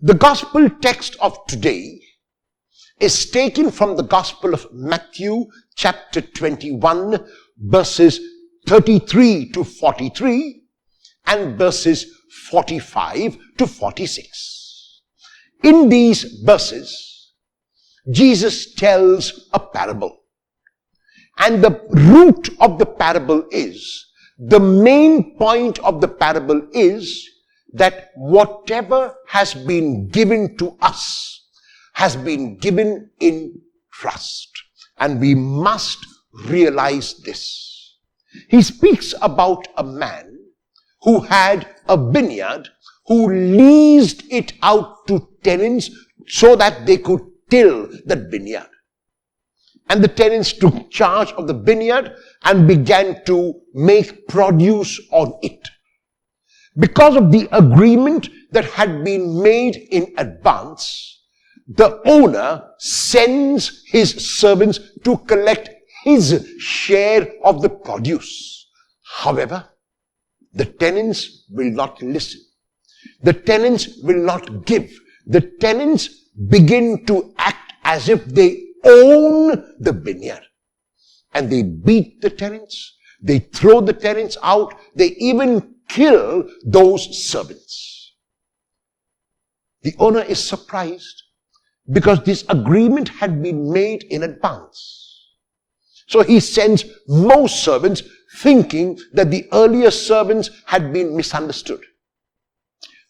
The gospel text of today is taken from the Gospel of Matthew chapter 21 verses 33 to 43 and verses 45 to 46. In these verses, Jesus tells a parable. And the root of the parable is, the main point of the parable is that whatever has been given to us has been given in trust. And we must realize this. He speaks about a man who had a vineyard, who leased it out to tenants so that they could till that vineyard. And the tenants took charge of the vineyard and began to make produce on it. Because of the agreement that had been made in advance, the owner sends his servants to collect his share of the produce. However, the tenants will not listen. The tenants will not give. The tenants begin to act as if they own the vineyard. And they beat the tenants. They throw the tenants out. They even kill those servants. The owner is surprised because this agreement had been made in advance. So he sends more servants, thinking that the earlier servants had been misunderstood.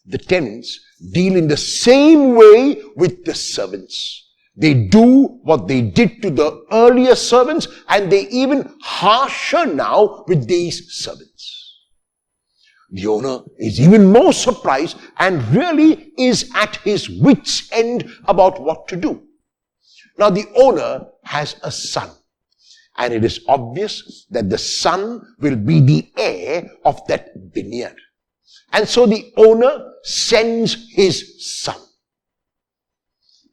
The tenants deal in the same way with the servants. They do what they did to the earlier servants, and they even harsher now with these servants. The owner is even more surprised and really is at his wit's end about what to do. Now the owner has a son, and it is obvious that the son will be the heir of that vineyard. And so the owner sends his son.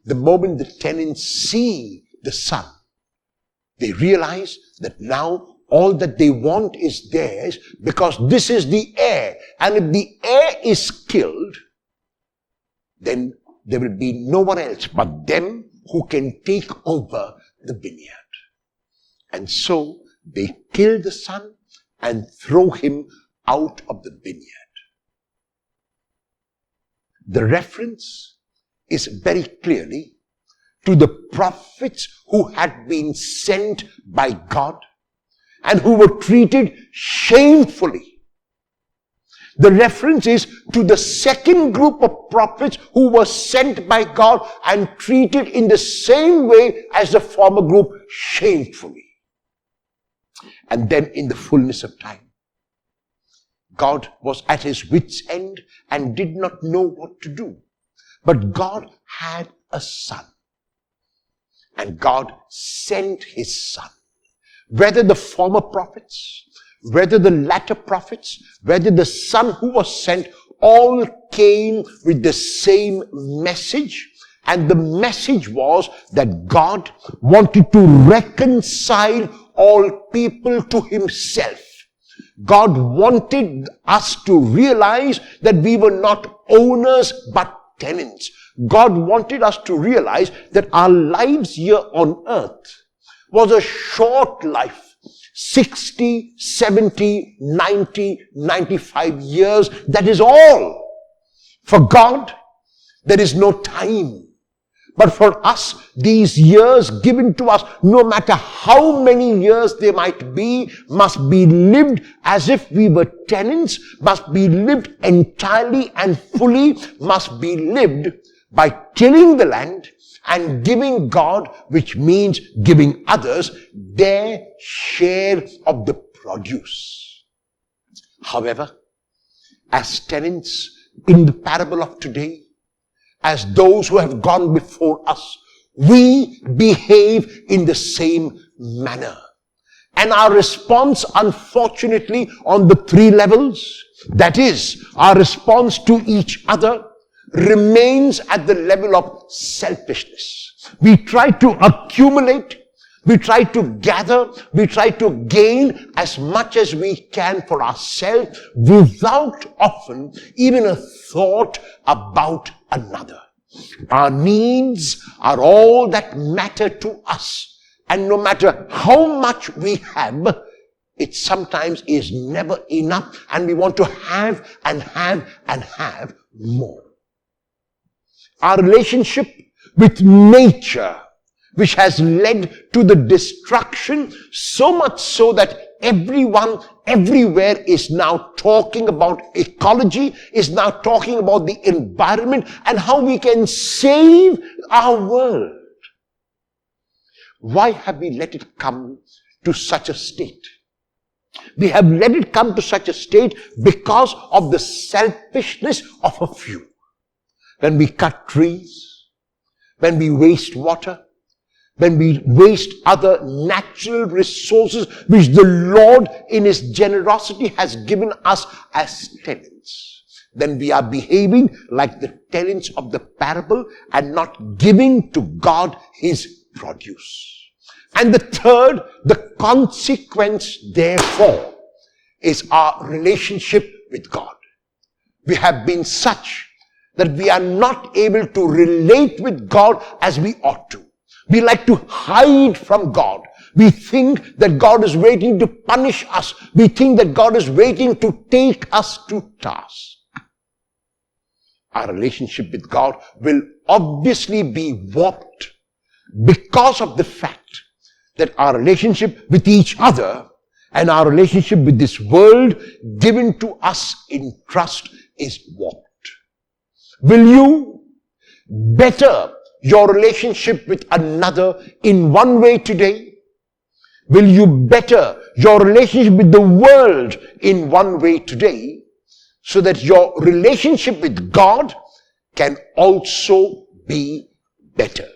The moment the tenants see the son, they realize that now all that they want is theirs because this is the heir. And if the heir is killed, then there will be no one else but them who can take over the vineyard. And so they kill the son and throw him out of the vineyard. The reference is very clearly to the prophets who had been sent by God and who were treated shamefully. The reference is to the second group of prophets who were sent by God and treated in the same way as the former group, shamefully. And then in the fullness of time, God was at his wit's end and did not know what to do. But God had a son. And God sent his son. Whether the former prophets, whether the latter prophets, whether the son who was sent, all came with the same message. And the message was that God wanted to reconcile all people to himself. God wanted us to realize that we were not owners but tenants. God wanted us to realize that our lives here on earth was a short life. 60, 70, 90, 95 years. That is all. For God, there is no time. But for us, these years given to us, no matter how many years they might be, must be lived as if we were tenants, must be lived entirely and fully, must be lived by tilling the land and giving God, which means giving others, their share of the produce. However, as tenants in the parable of today, as those who have gone before us, we behave in the same manner. And our response, unfortunately, on the three levels, that is, our response to each other, remains at the level of selfishness. We try to accumulate, we try to gather, we try to gain as much as we can for ourselves without often even a thought about another. Our needs are all that matter to us. And no matter how much we have, it sometimes is never enough, and we want to have and have and have more. Our relationship with nature, which has led to the destruction, so much so that everyone, everywhere is now talking about ecology, is now talking about the environment and how we can save our world. Why have we let it come to such a state? We have let it come to such a state because of the selfishness of a few. When we cut trees, when we waste water, when we waste other natural resources which the Lord in His generosity has given us as tenants, then we are behaving like the tenants of the parable and not giving to God His produce. And the third, the consequence therefore, is our relationship with God. We have been such that we are not able to relate with God as we ought to. We like to hide from God. We think that God is waiting to punish us. We think that God is waiting to take us to task. Our relationship with God will obviously be warped because of the fact that our relationship with each other and our relationship with this world given to us in trust is warped. Will you better your relationship with another in one way today? Will you better your relationship with the world in one way today, so that your relationship with God can also be better?